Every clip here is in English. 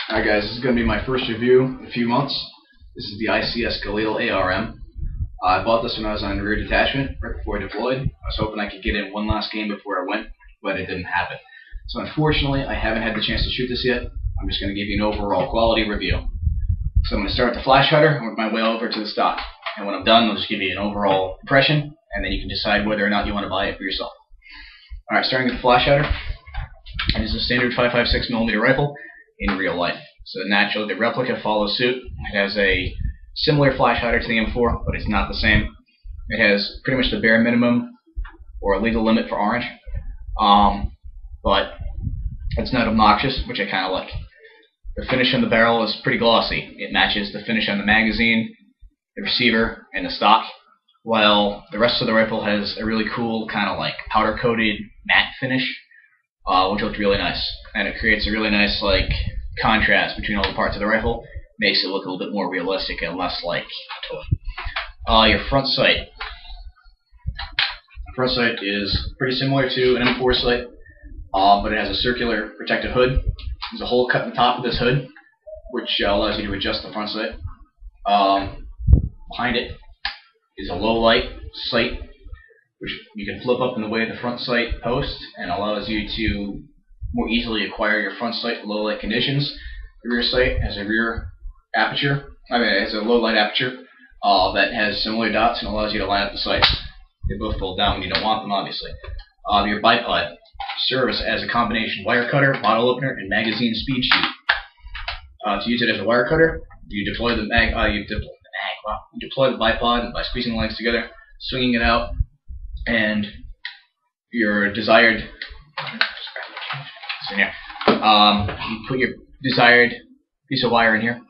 Alright guys, this is going to be my first review in a few months. This is the ICS Galil ARM. I bought this when I was on rear detachment, right before I deployed. I was hoping I could get in one last game before I went, but it didn't happen. So unfortunately, I haven't had the chance to shoot this yet. I'm just going to give you an overall quality review. So I'm going to start with the flash hider and work my way over to the stock. And when I'm done, I'll just give you an overall impression, and then you can decide whether or not you want to buy it for yourself. Alright, starting with the flash hider. It is a standard 5.56mm rifle in real life. So naturally, the replica follows suit. It has a similar flash hider to the M4, but it's not the same. It has pretty much the bare minimum or legal limit for orange, but it's not obnoxious, which I kind of like. The finish on the barrel is pretty glossy. It matches the finish on the magazine, the receiver, and the stock, while the rest of the rifle has a really cool kind of like powder-coated matte finish, which looks really nice. And it creates a really nice like contrast between all the parts of the rifle. Makes it look a little bit more realistic and less like a toy. Your front sight. The front sight is pretty similar to an M4 sight, but it has a circular protective hood. There's a hole cut in the top of this hood, which allows you to adjust the front sight. Behind it is a low light sight, which you can flip up in the way of the front sight post, and allows you to more easily acquire your front sight in low light conditions. The rear sight has a rear aperture. It has a low light aperture that has similar dots and allows you to line up the sights. They both fold down when you don't want them, obviously. Your bipod serves as a combination wire cutter, bottle opener, and magazine speed chute. To use it as a wire cutter, you deploy the you deploy the bipod by squeezing the legs together, swinging it out, and your desired. You put your desired piece of wire in here,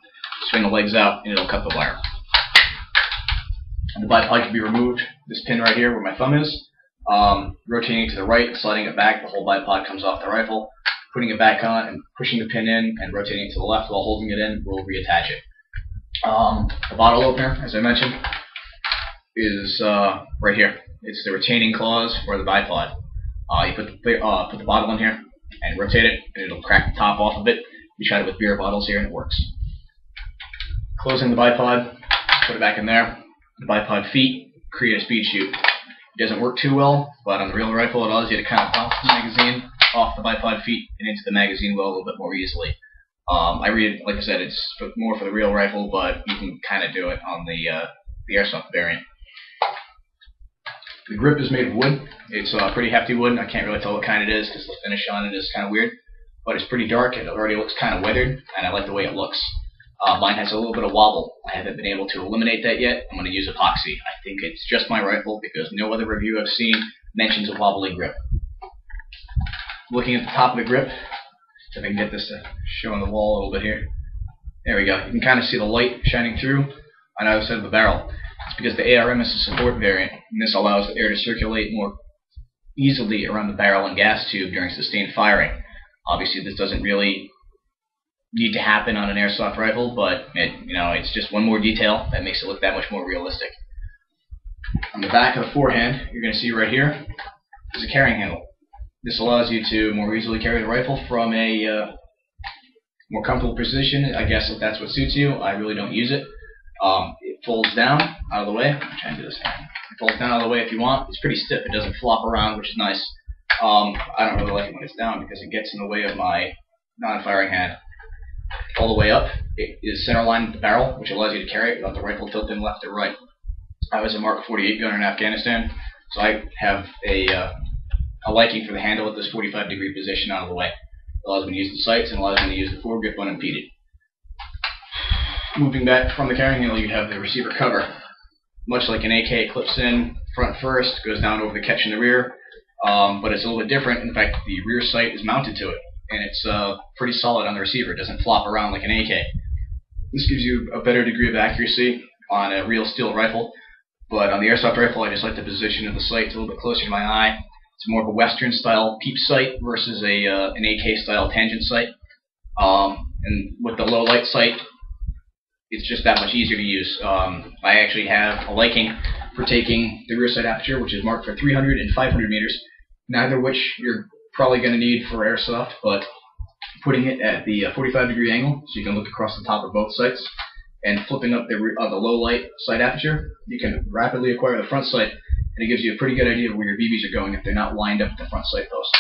swing the legs out, and it'll cut the wire. And the bipod can be removed. This pin right here, where my thumb is, rotating to the right, sliding it back, the whole bipod comes off the rifle. Putting it back on and pushing the pin in and rotating it to the left while holding it in will reattach it. The bottle opener, as I mentioned, is right here. It's the retaining claws for the bipod. You put the bottle in here and rotate it, and it'll crack the top off of it. We tried it with beer bottles here, and it works. Closing the bipod, put it back in there. The bipod feet create a speed chute. It doesn't work too well, but on the real rifle, it allows you to kind of bounce the magazine off the bipod feet and into the magazine well a little bit more easily. Like I said, it's more for the real rifle, but you can kind of do it on the airsoft variant. The grip is made of wood. It's pretty hefty wood. I can't really tell what kind it is because the finish on it is kind of weird, but it's pretty dark. It already looks kind of weathered, and I like the way it looks. Mine has a little bit of wobble. I haven't been able to eliminate that yet. I'm going to use epoxy. I think it's just my rifle because no other review I've seen mentions a wobbly grip. Looking at the top of the grip, if I can get this to show on the wall a little bit here. There we go. You can kind of see the light shining through on either side of the barrel. It's because the ARM is a support variant, and this allows the air to circulate more easily around the barrel and gas tube during sustained firing. Obviously, this doesn't really need to happen on an airsoft rifle, but it's just one more detail that makes it look that much more realistic. On the back of the forehand, you're going to see right here is a carrying handle. This allows you to more easily carry the rifle from a more comfortable position, I guess, if that's what suits you. I really don't use it. It folds down out of the way. I'm trying to do this. It folds down out of the way if you want. It's pretty stiff. It doesn't flop around, which is nice. I don't really like it when it's down because it gets in the way of my non-firing hand. All the way up, it is center line with the barrel, which allows you to carry it without the rifle tilting left or right. I was a Mark 48 gunner in Afghanistan, so I have a liking for the handle at this 45-degree position out of the way. It allows me to use the sights and allows me to use the foregrip unimpeded. Moving back from the carrying handle, you have the receiver cover. Much like an AK, it clips in front first, goes down over the catch in the rear, but it's a little bit different. In fact, the rear sight is mounted to it, and it's pretty solid on the receiver. It doesn't flop around like an AK. This gives you a better degree of accuracy on a real steel rifle, but on the airsoft rifle, I just like the position of the sight. It's a little bit closer to my eye. It's more of a Western-style peep sight versus an AK-style tangent sight. And with the low-light sight, it's just that much easier to use. I actually have a liking for taking the rear sight aperture, which is marked for 300 and 500 meters, neither of which you're probably going to need for airsoft, but putting it at the 45-degree angle so you can look across the top of both sights, and flipping up the low light sight aperture, you can rapidly acquire the front sight, and it gives you a pretty good idea of where your BBs are going if they're not lined up at the front sight post.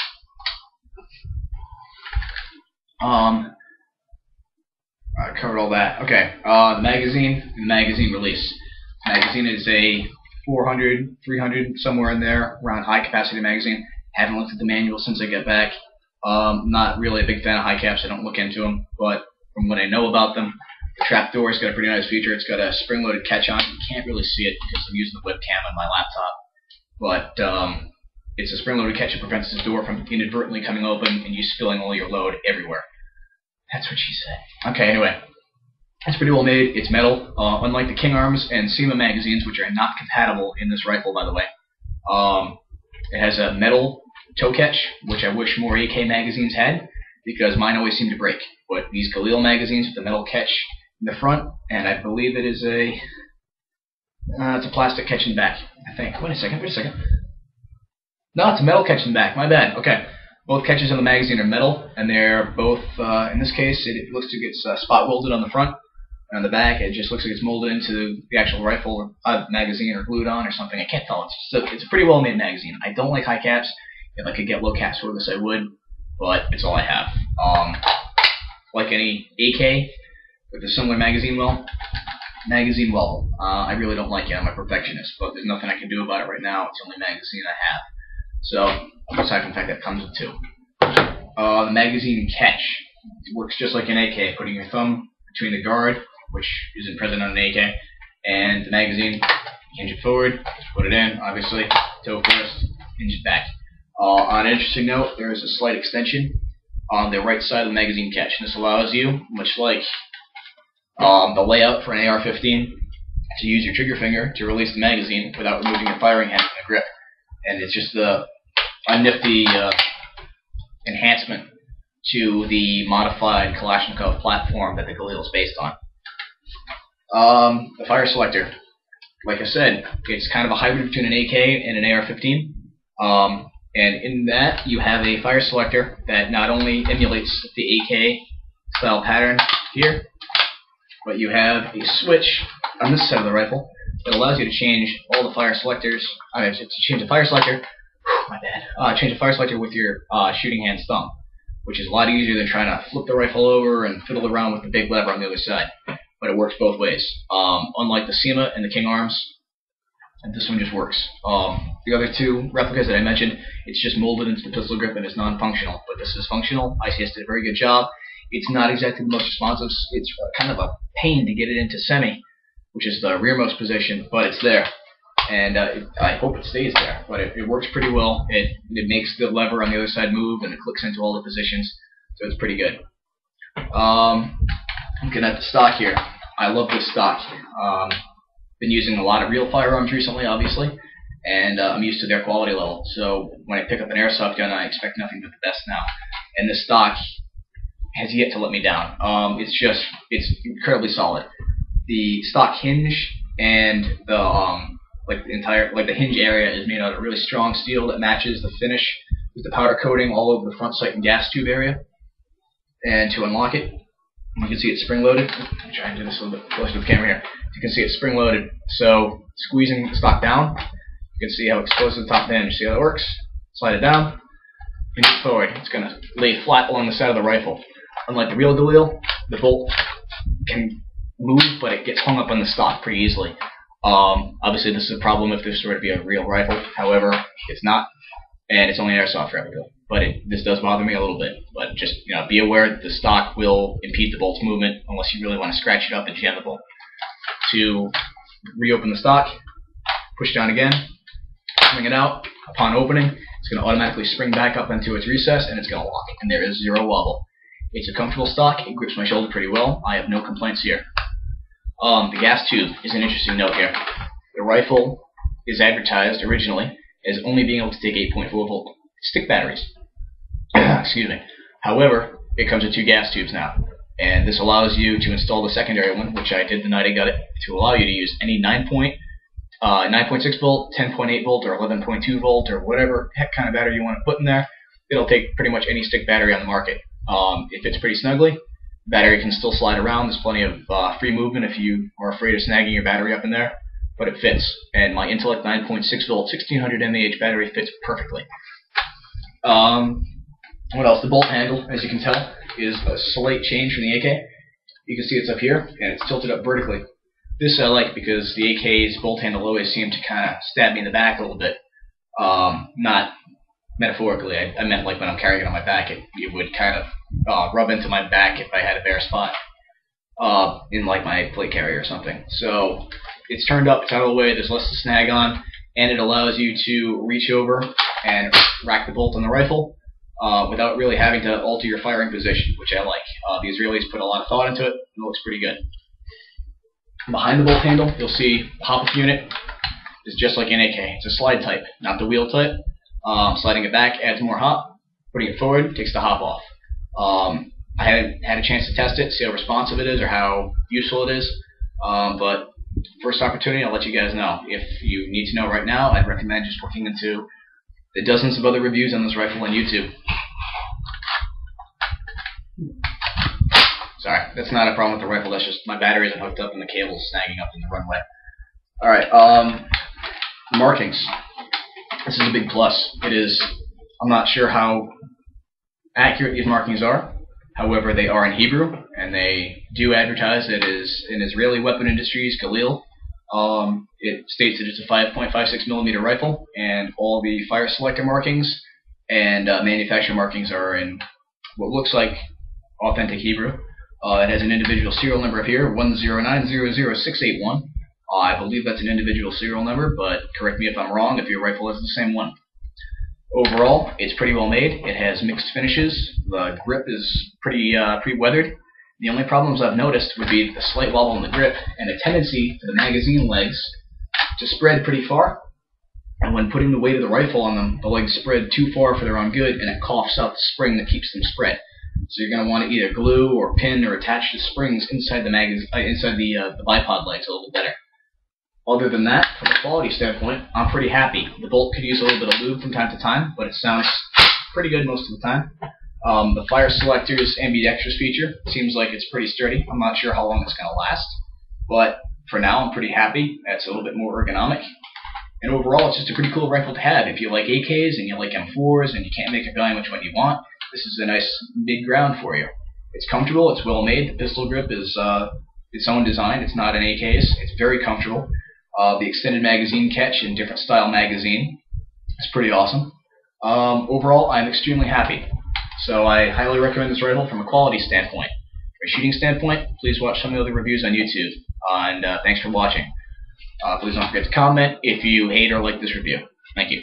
I covered all that. Okay, the magazine release. The magazine is a 400, 300, somewhere in there, around high capacity magazine. Haven't looked at the manual since I got back. Not really a big fan of high caps. I don't look into them, but from what I know about them, the trapdoor's got a pretty nice feature. It's got a spring-loaded catch on. You can't really see it because I'm using the webcam on my laptop, but it's a spring-loaded catch that prevents this door from inadvertently coming open and you spilling all your load everywhere. That's what she said. Okay, anyway. It's pretty well made. It's metal. Unlike the King Arms and SEMA magazines, which are not compatible in this rifle, by the way. It has a metal toe catch, which I wish more AK magazines had, because mine always seem to break. But these Galil magazines with the metal catch in the front, and I believe it is it's a plastic catch in the back, I think. Wait a second. No, it's a metal catch in the back. My bad. Okay. Both catches on the magazine are metal, and they're both, in this case, it looks like it's spot welded on the front, and on the back it just looks like it's molded into the actual rifle magazine or glued on or something. I can't tell. It's a pretty well-made magazine. I don't like high caps. If I could get low caps for this, I would, but it's all I have. Like any AK with a similar magazine well, I really don't like it. I'm a perfectionist, but there's nothing I can do about it right now. It's the only magazine I have. So, aside from the fact that it comes with two. The magazine catch. It works just like an AK, putting your thumb between the guard, which isn't present on an AK, and the magazine. Hinge it forward, just put it in, obviously, toe first, hinge it back. On an interesting note, there is a slight extension on the right side of the magazine catch. This allows you, much like the layout for an AR-15, to use your trigger finger to release the magazine without removing your firing hand from the grip. And it's just a nifty enhancement to the modified Kalashnikov platform that the Galil is based on. The fire selector, like I said, it's kind of a hybrid between an AK and an AR-15. And in that, you have a fire selector that not only emulates the AK style pattern here, but you have a switch on this side of the rifle that allows you to change all the fire selectors. To change the fire selector, change the fire selector with your shooting hand's thumb, which is a lot easier than trying to flip the rifle over and fiddle around with the big lever on the other side. But it works both ways. Unlike the SEMA and the King Arms, and this one just works. The other two replicas that I mentioned, it's just molded into the pistol grip and it's non-functional. But this is functional. ICS did a very good job. It's not exactly the most responsive. It's kind of a pain to get it into semi, which is the rearmost position, but it's there. And I hope it stays there. But it works pretty well. It makes the lever on the other side move, and it clicks into all the positions. So it's pretty good. Looking at the stock here. I love this stock. Been using a lot of real firearms recently, obviously, and I'm used to their quality level. So when I pick up an airsoft gun, I expect nothing but the best now. And this stock has yet to let me down. It's incredibly solid. The stock hinge and the hinge area is made out of really strong steel that matches the finish with the powder coating all over the front sight and gas tube area. And to unlock it, you can see it's spring-loaded. I'm trying to do this a little bit closer to the camera here. You can see it's spring-loaded. So squeezing the stock down, you can see how it's exposed to the top hinge. See how that works? Slide it down, hinge it forward. It's going to lay flat along the side of the rifle. Unlike the real Galil, the bolt can move, but it gets hung up on the stock pretty easily. Obviously, this is a problem if this were to be a real rifle. However, it's not, and it's only an airsoft replica. But this does bother me a little bit. But just be aware that the stock will impede the bolt's movement unless you really want to scratch it up and jam the bolt. To reopen the stock, push down again, swing it out. Upon opening, it's going to automatically spring back up into its recess, and it's going to lock. And there is zero wobble. It's a comfortable stock. It grips my shoulder pretty well. I have no complaints here. The gas tube is an interesting note here. The rifle is advertised originally as only being able to take 8.4 volt stick batteries. Excuse me. However, it comes with two gas tubes now, and this allows you to install the secondary one, which I did the night I got it, to allow you to use any 9.6 volt, 10.8 volt, or 11.2 volt, or whatever heck kind of battery you want to put in there. It'll take pretty much any stick battery on the market. It fits pretty snugly. Battery can still slide around. There's plenty of free movement if you are afraid of snagging your battery up in there, but it fits. And my Intellect 9.6 volt 1600 mAh battery fits perfectly. What else? The bolt handle, as you can tell, is a slight change from the AK. You can see it's up here, and it's tilted up vertically. This I like because the AK's bolt handle always seemed to kind of stab me in the back a little bit. Not metaphorically, I meant like when I'm carrying it on my back, it would kind of rub into my back if I had a bare spot in like my plate carrier or something. So it's turned up, it's out of the way, there's less to snag on, and it allows you to reach over and rack the bolt on the rifle without really having to alter your firing position, which I like. The Israelis put a lot of thought into it, and it looks pretty good. Behind the bolt handle, you'll see the hop-up unit is just like an AK. It's a slide type, not the wheel type. Sliding it back adds more hop. Putting it forward takes the hop off. I haven't had a chance to test it, see how responsive it is or how useful it is. But first opportunity, I'll let you guys know. If you need to know right now, I'd recommend just looking into the dozens of other reviews on this rifle on YouTube. Sorry, that's not a problem with the rifle. That's just my battery isn't hooked up and the cable's snagging up in the runway. All right, markings. This is a big plus. It is. I'm not sure how accurate these markings are. However, they are in Hebrew, and they do advertise that it is an Israeli weapon industries Galil. It states that it's a 5.56 millimeter rifle, and all the fire selector markings and manufacturer markings are in what looks like authentic Hebrew. It has an individual serial number up here, 109000681. I believe that's an individual serial number, but correct me if I'm wrong if your rifle has the same one. Overall, it's pretty well made. It has mixed finishes. The grip is pretty weathered. The only problems I've noticed would be a slight wobble in the grip and a tendency for the magazine legs to spread pretty far. And when putting the weight of the rifle on them, the legs spread too far for their own good, and it coughs out the spring that keeps them spread. So you're going to want to either glue or pin or attach the springs inside the bipod legs a little better. Other than that, from a quality standpoint, I'm pretty happy. The bolt could use a little bit of lube from time to time, but it sounds pretty good most of the time. The fire selector's ambidextrous feature seems like it's pretty sturdy. I'm not sure how long it's going to last, but for now I'm pretty happy. It's a little bit more ergonomic. And overall, it's just a pretty cool rifle to have. If you like AKs and you like M4s and you can't make a gun which one you want, this is a nice mid-ground for you. It's comfortable, it's well made. The pistol grip is its own design. It's not an AK's. It's very comfortable. The extended magazine catch in different style magazine is pretty awesome. Overall, I'm extremely happy. So I highly recommend this rifle from a quality standpoint. From a shooting standpoint, please watch some of the other reviews on YouTube. And thanks for watching. Please don't forget to comment if you hate or like this review. Thank you.